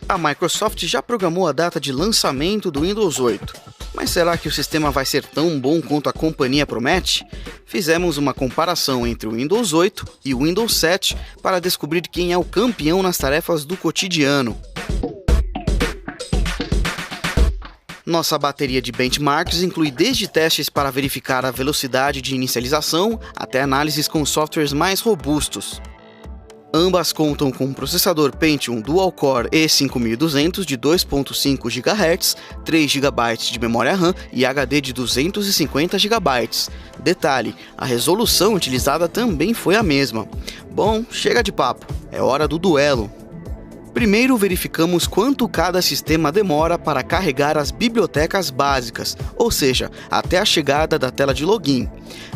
A Microsoft já programou a data de lançamento do Windows 8. Mas será que o sistema vai ser tão bom quanto a companhia promete? Fizemos uma comparação entre o Windows 8 e o Windows 7 para descobrir quem é o campeão nas tarefas do cotidiano. Nossa bateria de benchmarks inclui desde testes para verificar a velocidade de inicialização até análises com softwares mais robustos. Ambas contam com um processador Pentium Dual-Core E5200 de 2.5 GHz, 3 GB de memória RAM e HD de 250 GB. Detalhe, a resolução utilizada também foi a mesma. Bom, chega de papo, é hora do duelo. Primeiro verificamos quanto cada sistema demora para carregar as bibliotecas básicas, ou seja, até a chegada da tela de login.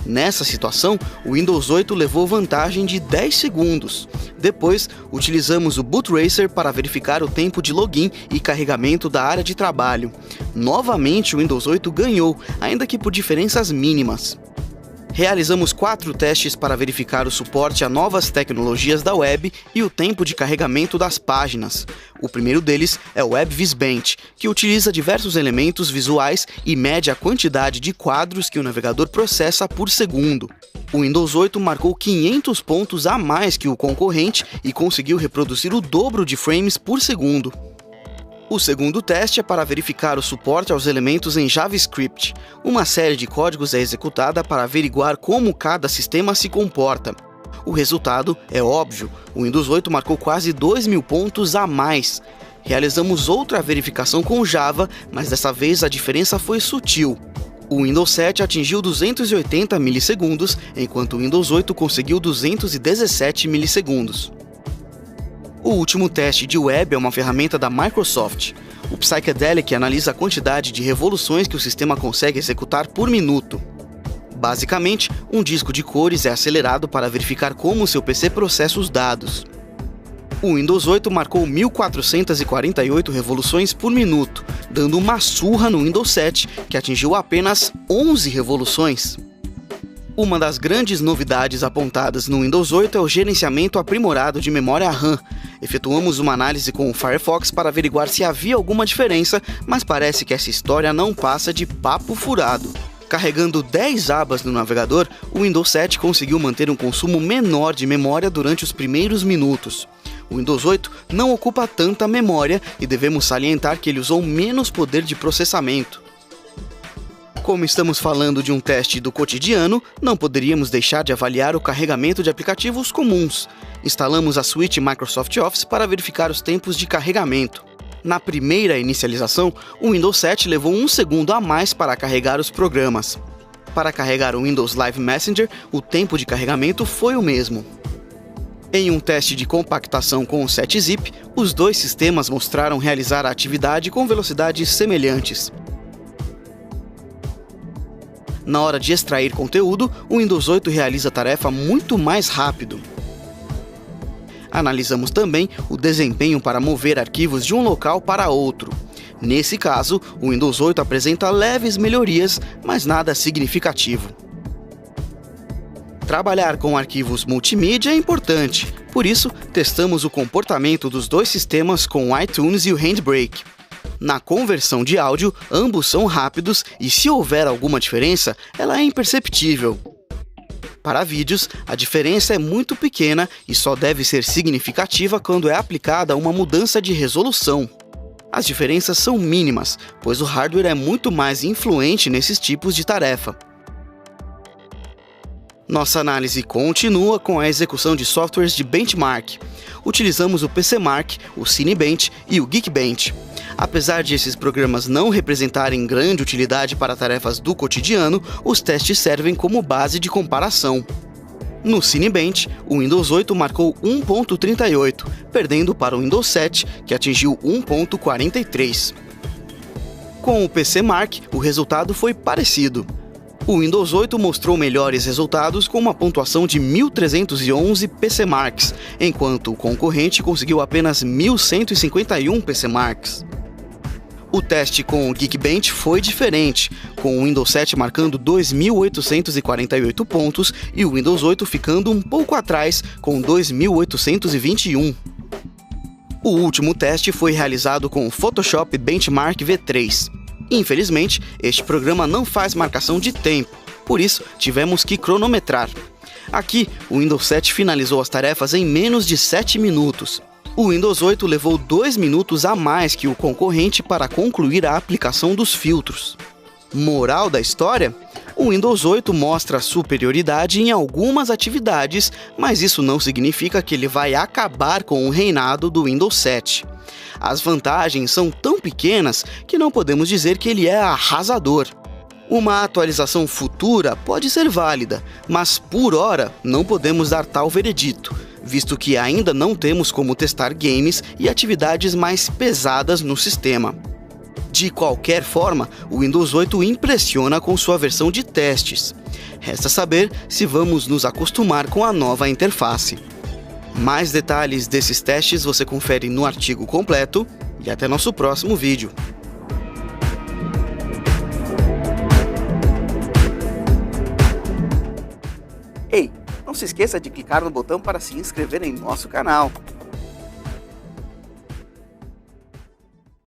Nessa situação, o Windows 8 levou vantagem de 10 segundos. Depois, utilizamos o Boot Racer para verificar o tempo de login e carregamento da área de trabalho. Novamente, o Windows 8 ganhou, ainda que por diferenças mínimas. Realizamos 4 testes para verificar o suporte a novas tecnologias da web e o tempo de carregamento das páginas. O primeiro deles é o WebVisBench, que utiliza diversos elementos visuais e mede a quantidade de quadros que o navegador processa por segundo. O Windows 8 marcou 500 pontos a mais que o concorrente e conseguiu reproduzir o dobro de frames por segundo. O segundo teste é para verificar o suporte aos elementos em JavaScript. Uma série de códigos é executada para averiguar como cada sistema se comporta. O resultado é óbvio, o Windows 8 marcou quase 2.000 pontos a mais. Realizamos outra verificação com Java, mas dessa vez a diferença foi sutil. O Windows 7 atingiu 280 milissegundos, enquanto o Windows 8 conseguiu 217 milissegundos. O último teste de web é uma ferramenta da Microsoft. O Psychedelic analisa a quantidade de revoluções que o sistema consegue executar por minuto. Basicamente, um disco de cores é acelerado para verificar como seu PC processa os dados. O Windows 8 marcou 1.448 revoluções por minuto, dando uma surra no Windows 7, que atingiu apenas 11 revoluções. Uma das grandes novidades apontadas no Windows 8 é o gerenciamento aprimorado de memória RAM. Efetuamos uma análise com o Firefox para averiguar se havia alguma diferença, mas parece que essa história não passa de papo furado. Carregando 10 abas no navegador, o Windows 7 conseguiu manter um consumo menor de memória durante os primeiros minutos. O Windows 8 não ocupa tanta memória e devemos salientar que ele usou menos poder de processamento. Como estamos falando de um teste do cotidiano, não poderíamos deixar de avaliar o carregamento de aplicativos comuns. Instalamos a suíte Microsoft Office para verificar os tempos de carregamento. Na primeira inicialização, o Windows 7 levou 1 segundo a mais para carregar os programas. Para carregar o Windows Live Messenger, o tempo de carregamento foi o mesmo. Em um teste de compactação com o 7-zip, os dois sistemas mostraram realizar a atividade com velocidades semelhantes. Na hora de extrair conteúdo, o Windows 8 realiza a tarefa muito mais rápido. Analisamos também o desempenho para mover arquivos de um local para outro. Nesse caso, o Windows 8 apresenta leves melhorias, mas nada significativo. Trabalhar com arquivos multimídia é importante, por isso testamos o comportamento dos dois sistemas com o iTunes e o Handbrake. Na conversão de áudio, ambos são rápidos e se houver alguma diferença, ela é imperceptível. Para vídeos, a diferença é muito pequena e só deve ser significativa quando é aplicada uma mudança de resolução. As diferenças são mínimas, pois o hardware é muito mais influente nesses tipos de tarefa. Nossa análise continua com a execução de softwares de benchmark. Utilizamos o PCMark, o Cinebench e o Geekbench. Apesar de esses programas não representarem grande utilidade para tarefas do cotidiano, os testes servem como base de comparação. No Cinebench, o Windows 8 marcou 1.38, perdendo para o Windows 7, que atingiu 1.43. Com o PCMark, o resultado foi parecido. O Windows 8 mostrou melhores resultados com uma pontuação de 1.311 PCMarks, enquanto o concorrente conseguiu apenas 1.151 PCMarks. O teste com o Geekbench foi diferente, com o Windows 7 marcando 2.848 pontos e o Windows 8 ficando um pouco atrás, com 2.821. O último teste foi realizado com o Photoshop Benchmark V3. Infelizmente, este programa não faz marcação de tempo, por isso tivemos que cronometrar. Aqui, o Windows 7 finalizou as tarefas em menos de 7 minutos. O Windows 8 levou 2 minutos a mais que o concorrente para concluir a aplicação dos filtros. Moral da história? O Windows 8 mostra superioridade em algumas atividades, mas isso não significa que ele vai acabar com o reinado do Windows 7. As vantagens são tão pequenas que não podemos dizer que ele é arrasador. Uma atualização futura pode ser válida, mas por hora não podemos dar tal veredito, visto que ainda não temos como testar games e atividades mais pesadas no sistema. De qualquer forma, o Windows 8 impressiona com sua versão de testes. Resta saber se vamos nos acostumar com a nova interface. Mais detalhes desses testes você confere no artigo completo e até nosso próximo vídeo. Ei, não se esqueça de clicar no botão para se inscrever em nosso canal.